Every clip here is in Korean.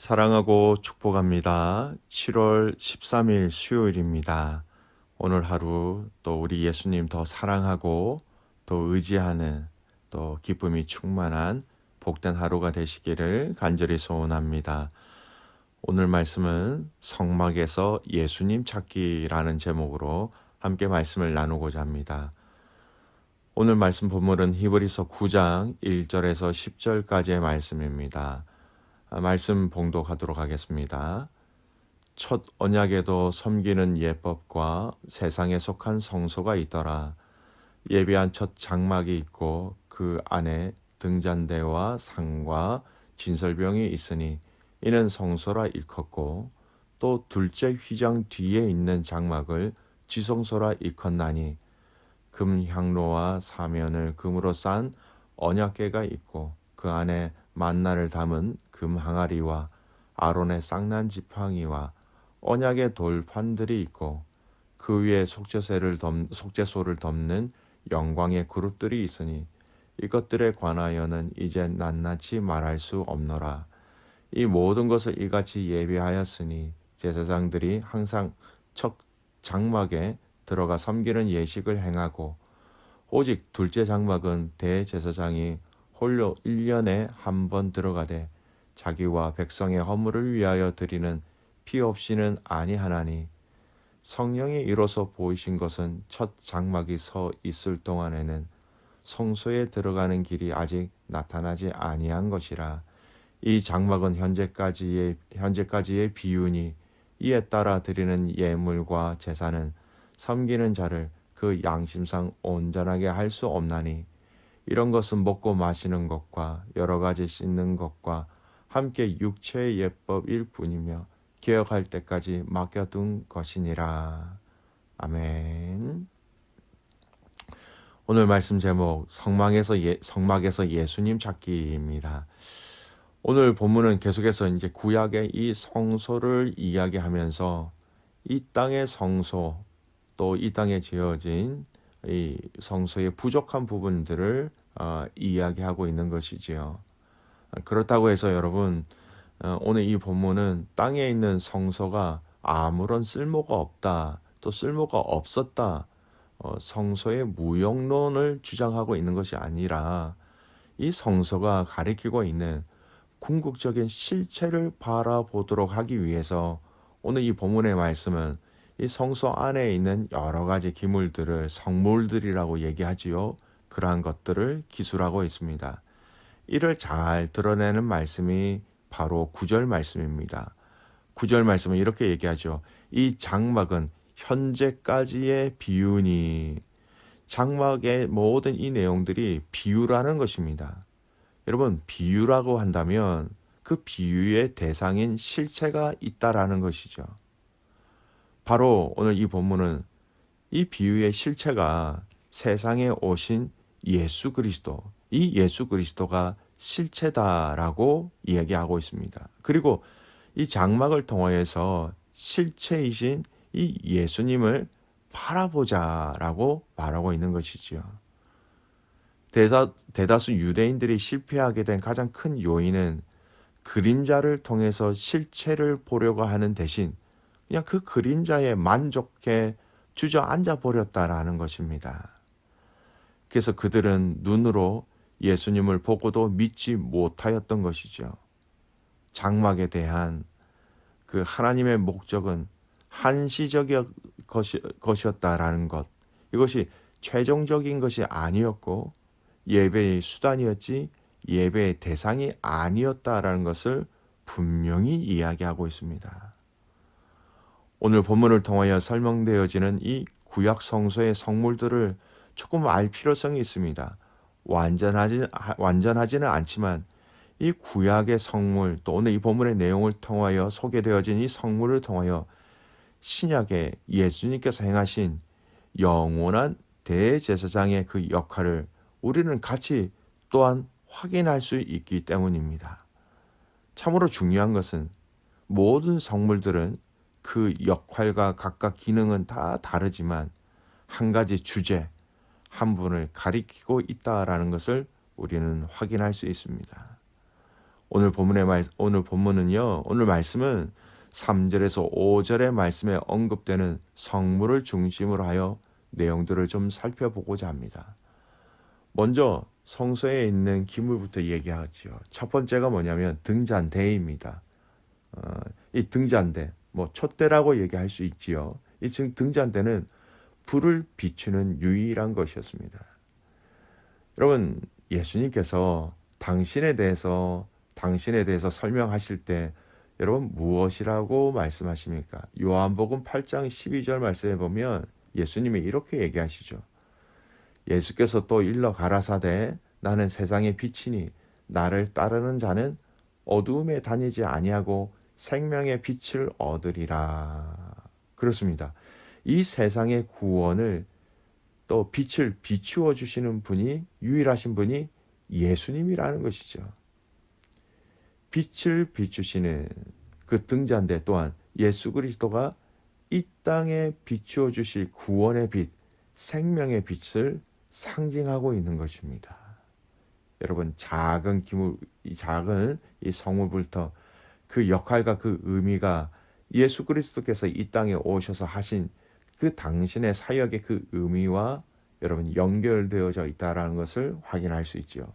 사랑하고 축복합니다. 7월 13일 수요일입니다. 오늘 하루 또 우리 예수님 더 사랑하고 또 의지하는 또 기쁨이 충만한 복된 하루가 되시기를 간절히 소원합니다. 오늘 말씀은 성막에서 예수님 찾기라는 제목으로 함께 말씀을 나누고자 합니다. 오늘 말씀 본문은 히브리서 9장 1절에서 10절까지의 말씀입니다. 말씀 봉독하도록 하겠습니다. 첫 언약에도 섬기는 예법과 세상에 속한 성소가 있더라. 예비한 첫 장막이 있고 그 안에 등잔대와 상과 진설병이 있으니 이는 성소라 일컫고 또 둘째 휘장 뒤에 있는 장막을 지성소라 일컫나니 금 향로와 사면을 금으로 싼 언약궤가 있고 그 안에 만나를 담은 금 항아리와 아론의 쌍난 지팡이와 언약의 돌판들이 있고 그 위에 속죄소를 덮는 영광의 그룹들이 있으니 이것들에 관하여는 이제 낱낱이 말할 수 없노라. 이 모든 것을 이같이 예비하였으니 제사장들이 항상 첫 장막에 들어가 섬기는 예식을 행하고 오직 둘째 장막은 대제사장이 홀로 1년에 한 번 들어가되 자기와 백성의 허물을 위하여 드리는 피 없이는 아니하나니 성령이 이로써 보이신 것은 첫 장막이 서 있을 동안에는 성소에 들어가는 길이 아직 나타나지 아니한 것이라. 이 장막은 현재까지의 비유니 이에 따라 드리는 예물과 제사는 섬기는 자를 그 양심상 온전하게 할 수 없나니 이런 것은 먹고 마시는 것과 여러 가지 씻는 것과 함께 육체의 예법일 뿐이며 개혁할 때까지 맡겨둔 것이니라. 아멘. 오늘 말씀 제목 성막에서 예수님 찾기입니다. 오늘 본문은 계속해서 이제 구약의 이 성소를 이야기하면서 이 땅의 성소 또 이 땅에 지어진 이 성소의 부족한 부분들을 이야기하고 있는 것이지요. 그렇다고 해서 여러분 오늘 이 본문은 땅에 있는 성소가 아무런 쓸모가 없다, 또 쓸모가 없었다, 성소의 무용론을 주장하고 있는 것이 아니라 이 성소가 가리키고 있는 궁극적인 실체를 바라보도록 하기 위해서 오늘 이 본문의 말씀은 이 성소 안에 있는 여러 가지 기물들을 성물들이라고 얘기하지요. 그러한 것들을 기술하고 있습니다. 이를 잘 드러내는 말씀이 바로 9절 말씀입니다. 9절 말씀은 이렇게 얘기하죠. 이 장막은 현재까지의 비유니, 장막의 모든 이 내용들이 비유라는 것입니다. 여러분, 비유라고 한다면 그 비유의 대상인 실체가 있다라는 것이죠. 바로 오늘 이 본문은 이 비유의 실체가 세상에 오신 예수 그리스도, 이 예수 그리스도가 실체다라고 이야기하고 있습니다. 그리고 이 장막을 통하여서 실체이신 이 예수님을 바라보자라고 말하고 있는 것이지요. 대다수 유대인들이 실패하게 된 가장 큰 요인은 그림자를 통해서 실체를 보려고 하는 대신 그냥 그 그림자에 만족해 주저앉아 버렸다라는 것입니다. 그래서 그들은 눈으로 예수님을 보고도 믿지 못하였던 것이죠. 장막에 대한 그 하나님의 목적은 한시적인 것이었다라는 것, 이것이 최종적인 것이 아니었고 예배의 수단이었지 예배의 대상이 아니었다라는 것을 분명히 이야기하고 있습니다. 오늘 본문을 통하여 설명되어지는 이 구약 성소의 성물들을 조금 알 필요성이 있습니다. 완전하지는 않지만 이 구약의 성물, 또 오늘 이 본문의 내용을 통하여 소개되어진 이 성물을 통하여 신약의 예수님께서 행하신 영원한 대제사장의 그 역할을 우리는 같이 또한 확인할 수 있기 때문입니다. 참으로 중요한 것은 모든 성물들은 그 역할과 각각 기능은 다 다르지만 한 가지 주제, 한 분을 가리키고 있다라는 것을 우리는 확인할 수 있습니다. 오늘 본문은요. 오늘 말씀은 3절에서 5절의 말씀에 언급되는 성물을 중심으로 하여 내용들을 좀 살펴보고자 합니다. 먼저 성소에 있는 기물부터 얘기하죠. 첫 번째가 뭐냐면 등잔대입니다. 이 등잔대, 촛대라고 얘기할 수 있지요. 이 등잔대는 불을 비추는 유일한 것이었습니다. 여러분, 예수님께서 당신에 대해서 설명하실 때 여러분 무엇이라고 말씀하십니까? 요한복음 8장 12절 말씀에 보면 예수님이 이렇게 얘기하시죠. 예수께서 또 일러 가라사대 나는 세상의 빛이니 나를 따르는 자는 어두움에 다니지 아니하고 생명의 빛을 얻으리라. 그렇습니다. 이 세상의 구원을 또 빛을 비추어 주시는 분이 유일하신 분이 예수님이라는 것이죠. 빛을 비추시는 그 등잔대 또한 예수 그리스도가 이 땅에 비추어 주실 구원의 빛, 생명의 빛을 상징하고 있는 것입니다. 여러분, 작은 이 성물부터 그 역할과 그 의미가 예수 그리스도께서 이 땅에 오셔서 하신 그 당신의 사역의 그 의미와 여러분 연결되어져 있다라는 것을 확인할 수 있죠.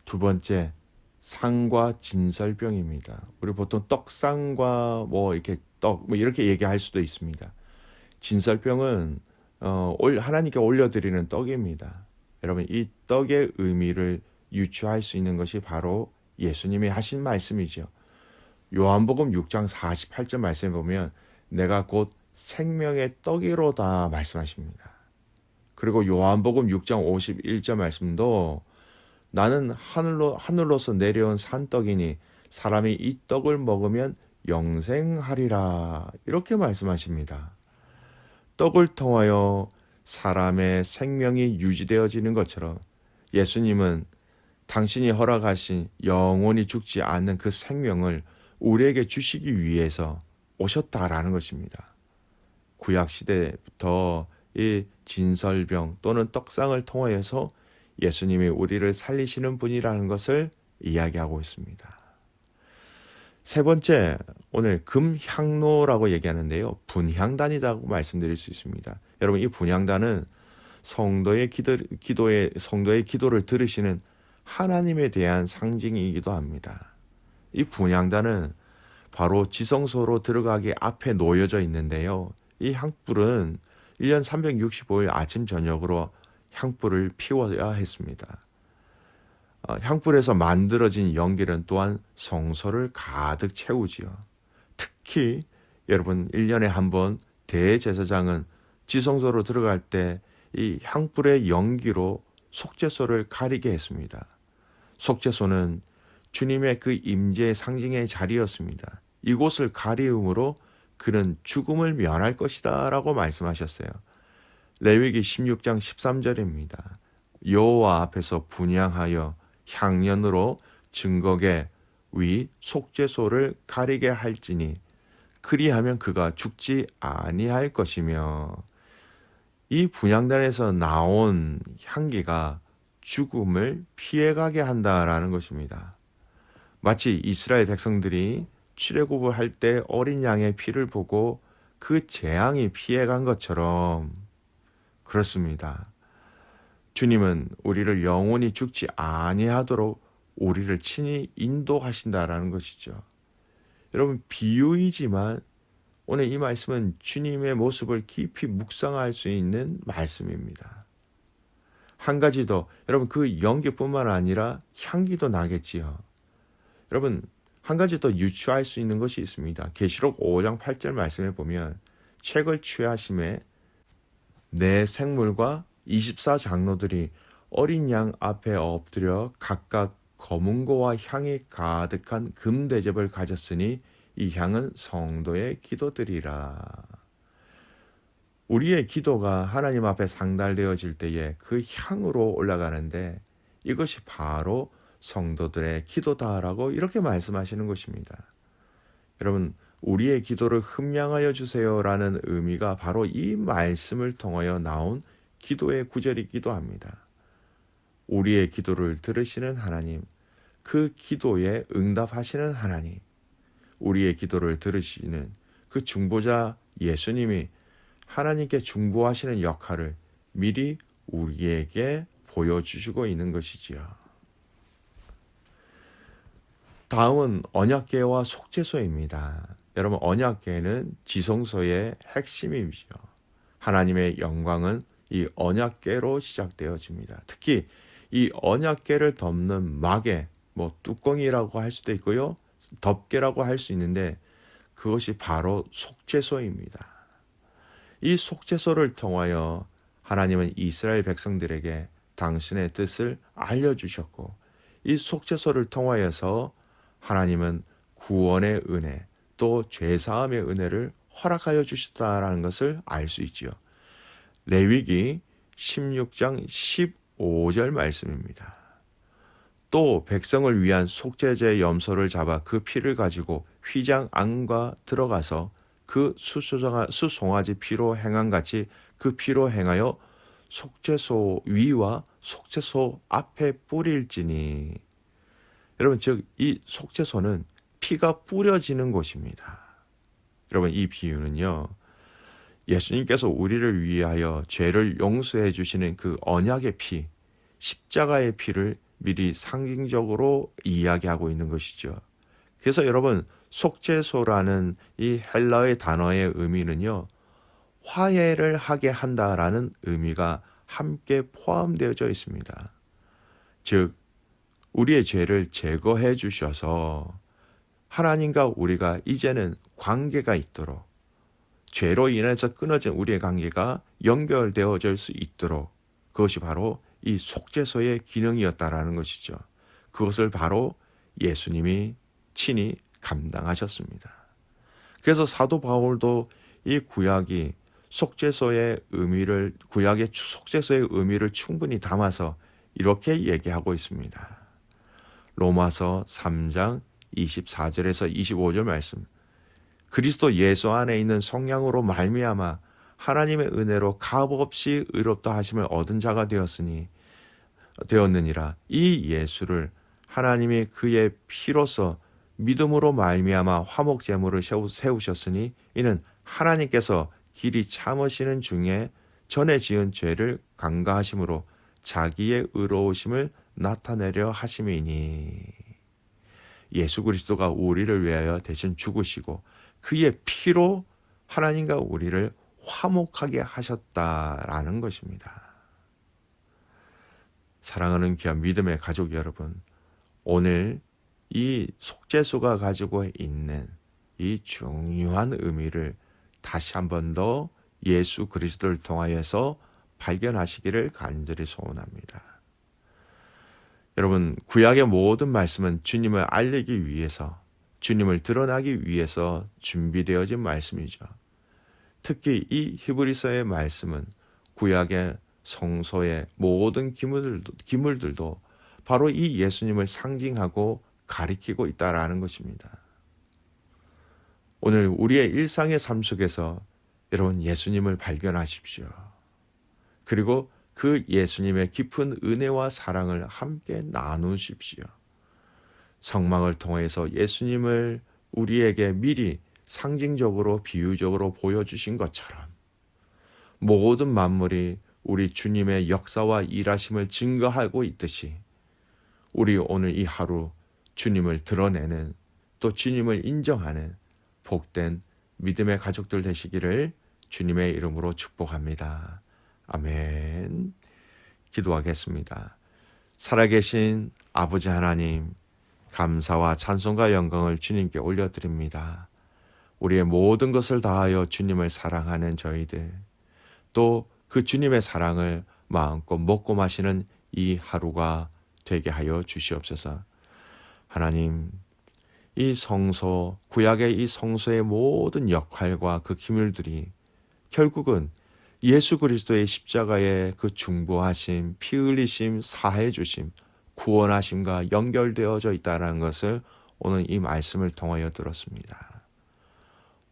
두 번째, 상과 진설병입니다. 우리 보통 떡상과 이렇게 얘기할 수도 있습니다. 진설병은 하나님께 올려드리는 떡입니다. 여러분, 이 떡의 의미를 유추할 수 있는 것이 바로 예수님이 하신 말씀이죠. 요한복음 6장 48절 말씀에 보면 내가 곧 생명의 떡이로다 말씀하십니다. 그리고 요한복음 6장 51절 말씀도 나는 하늘로서 내려온 산떡이니 사람이 이 떡을 먹으면 영생하리라 이렇게 말씀하십니다. 떡을 통하여 사람의 생명이 유지되어지는 것처럼 예수님은 당신이 허락하신 영원히 죽지 않는 그 생명을 우리에게 주시기 위해서 오셨다라는 것입니다. 구약시대부터 이 진설병 또는 떡상을 통하여서 예수님이 우리를 살리시는 분이라는 것을 이야기하고 있습니다. 세 번째, 오늘 금향로라고 얘기하는데요. 분향단이라고 말씀드릴 수 있습니다. 여러분, 이 분향단은 성도의 기도를 들으시는 하나님에 대한 상징이기도 합니다. 이 분향단은 바로 지성소로 들어가기 앞에 놓여져 있는데요. 이 향불은 1년 365일 아침 저녁으로 향불을 피워야 했습니다. 향불에서 만들어진 연기는 또한 성소를 가득 채우지요. 특히 여러분 1년에 한 번 대제사장은 지성소로 들어갈 때 이 향불의 연기로 속죄소를 가리게 했습니다. 속죄소는 주님의 그 임재의 상징의 자리였습니다. 이곳을 가리움으로 그는 죽음을 면할 것이다 라고 말씀하셨어요. 레위기 16장 13절입니다. 여호와 앞에서 분향하여 향연으로 증거계 위 속죄소를 가리게 할지니 그리하면 그가 죽지 아니할 것이며 이 분향단에서 나온 향기가 죽음을 피해가게 한다라는 것입니다. 마치 이스라엘 백성들이 출애굽을 할 때 어린 양의 피를 보고 그 재앙이 피해간 것처럼 그렇습니다. 주님은 우리를 영원히 죽지 아니하도록 우리를 친히 인도하신다라는 것이죠. 여러분, 비유이지만 오늘 이 말씀은 주님의 모습을 깊이 묵상할 수 있는 말씀입니다. 한 가지 더, 여러분, 그 연기뿐만 아니라 향기도 나겠지요. 여러분, 한 가지 더 유추할 수 있는 것이 있습니다. 계시록 5장 8절 말씀에 보면 책을 취하심에 네 생물과 24장로들이 어린 양 앞에 엎드려 각각 검은고와 향이 가득한 금대접을 가졌으니 이 향은 성도의 기도들이라. 우리의 기도가 하나님 앞에 상달되어질 때에 그 향으로 올라가는데 이것이 바로 성도들의 기도다라고 이렇게 말씀하시는 것입니다. 여러분, 우리의 기도를 흠양하여 주세요라는 의미가 바로 이 말씀을 통하여 나온 기도의 구절이기도 합니다. 우리의 기도를 들으시는 하나님, 그 기도에 응답하시는 하나님, 우리의 기도를 들으시는 그 중보자 예수님이 하나님께 중보하시는 역할을 미리 우리에게 보여주시고 있는 것이지요. 다음은 언약궤와 속죄소입니다. 여러분, 언약궤는 지성소의 핵심이죠. 하나님의 영광은 이 언약궤로 시작되어집니다. 특히 이 언약궤를 덮는 막의 뚜껑이라고 할 수도 있고요, 덮개라고 할 수 있는데 그것이 바로 속죄소입니다. 이 속죄소를 통하여 하나님은 이스라엘 백성들에게 당신의 뜻을 알려주셨고, 이 속죄소를 통하여서 하나님은 구원의 은혜, 또 죄사함의 은혜를 허락하여 주셨다라는 것을 알 수 있지요. 레위기 16장 15절 말씀입니다. 또 백성을 위한 속죄제 염소를 잡아 그 피를 가지고 휘장 안과 들어가서 그 수송아지 피로 행함같이 그 피로 행하여 속죄소 위와 속죄소 앞에 뿌릴지니. 여러분, 즉 이 속죄소는 피가 뿌려지는 곳입니다. 여러분, 이 비유는요, 예수님께서 우리를 위하여 죄를 용서해 주시는 그 언약의 피, 십자가의 피를 미리 상징적으로 이야기하고 있는 것이죠. 그래서 여러분, 속죄소라는 이 헬라의 단어의 의미는요, 화해를 하게 한다라는 의미가 함께 포함되어져 있습니다. 즉, 우리의 죄를 제거해 주셔서 하나님과 우리가 이제는 관계가 있도록, 죄로 인해서 끊어진 우리의 관계가 연결되어질 수 있도록, 그것이 바로 이 속죄소의 기능이었다라는 것이죠. 그것을 바로 예수님이 친히 감당하셨습니다. 그래서 사도 바울도 이 구약의 속죄소의 의미를 충분히 담아서 이렇게 얘기하고 있습니다. 로마서 3장 24절에서 25절 말씀. 그리스도 예수 안에 있는 성령으로 말미암아 하나님의 은혜로 값없이 의롭다 하심을 얻은 자가 되었느니라. 이 예수를 하나님이 그의 피로서 믿음으로 말미암아 화목 제물을 세우셨으니 이는 하나님께서 길이 참으시는 중에 전에 지은 죄를 간과하심으로 자기의 의로우심을 나타내려 하심이니. 예수 그리스도가 우리를 위하여 대신 죽으시고 그의 피로 하나님과 우리를 화목하게 하셨다라는 것입니다. 사랑하는 귀한 믿음의 가족 여러분, 오늘 이 속죄소가 가지고 있는 이 중요한 의미를 다시 한 번 더 예수 그리스도를 통하여서 발견하시기를 간절히 소원합니다. 여러분, 구약의 모든 말씀은 주님을 알리기 위해서, 주님을 드러나기 위해서 준비되어진 말씀이죠. 특히 이 히브리서의 말씀은 구약의 성소의 모든 기물들도 바로 이 예수님을 상징하고 가리키고 있다라는 것입니다. 오늘 우리의 일상의 삶 속에서 여러분, 예수님을 발견하십시오. 그리고 그 예수님의 깊은 은혜와 사랑을 함께 나누십시오. 성막을 통해서 예수님을 우리에게 미리 상징적으로 비유적으로 보여주신 것처럼 모든 만물이 우리 주님의 역사와 일하심을 증거하고 있듯이 우리 오늘 이 하루 주님을 드러내는, 또 주님을 인정하는 복된 믿음의 가족들 되시기를 주님의 이름으로 축복합니다. 아멘. 기도하겠습니다. 살아계신 아버지 하나님, 감사와 찬송과 영광을 주님께 올려드립니다. 우리의 모든 것을 다하여 주님을 사랑하는 저희들, 또 그 주님의 사랑을 마음껏 먹고 마시는 이 하루가 되게 하여 주시옵소서. 하나님, 이 성소, 구약의 이 성소의 모든 역할과 그 기물들이 결국은 예수 그리스도의 십자가의 그 중보하심, 피 흘리심, 사해 주심, 구원하심과 연결되어져 있다는 것을 오늘 이 말씀을 통하여 들었습니다.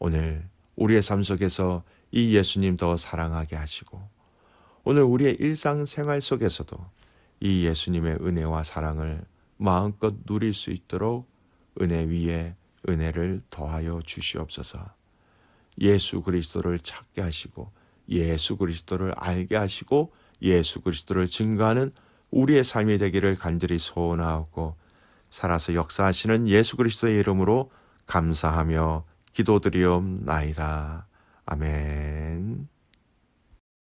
오늘 우리의 삶 속에서 이 예수님 더 사랑하게 하시고, 오늘 우리의 일상생활 속에서도 이 예수님의 은혜와 사랑을 마음껏 누릴 수 있도록 은혜 위에 은혜를 더하여 주시옵소서. 예수 그리스도를 찾게 하시고 예수 그리스도를 알게 하시고 예수 그리스도를 증거하는 우리의 삶이 되기를 간절히 소원하옵고 살아서 역사하시는 예수 그리스도의 이름으로 감사하며 기도드리옵나이다. 아멘.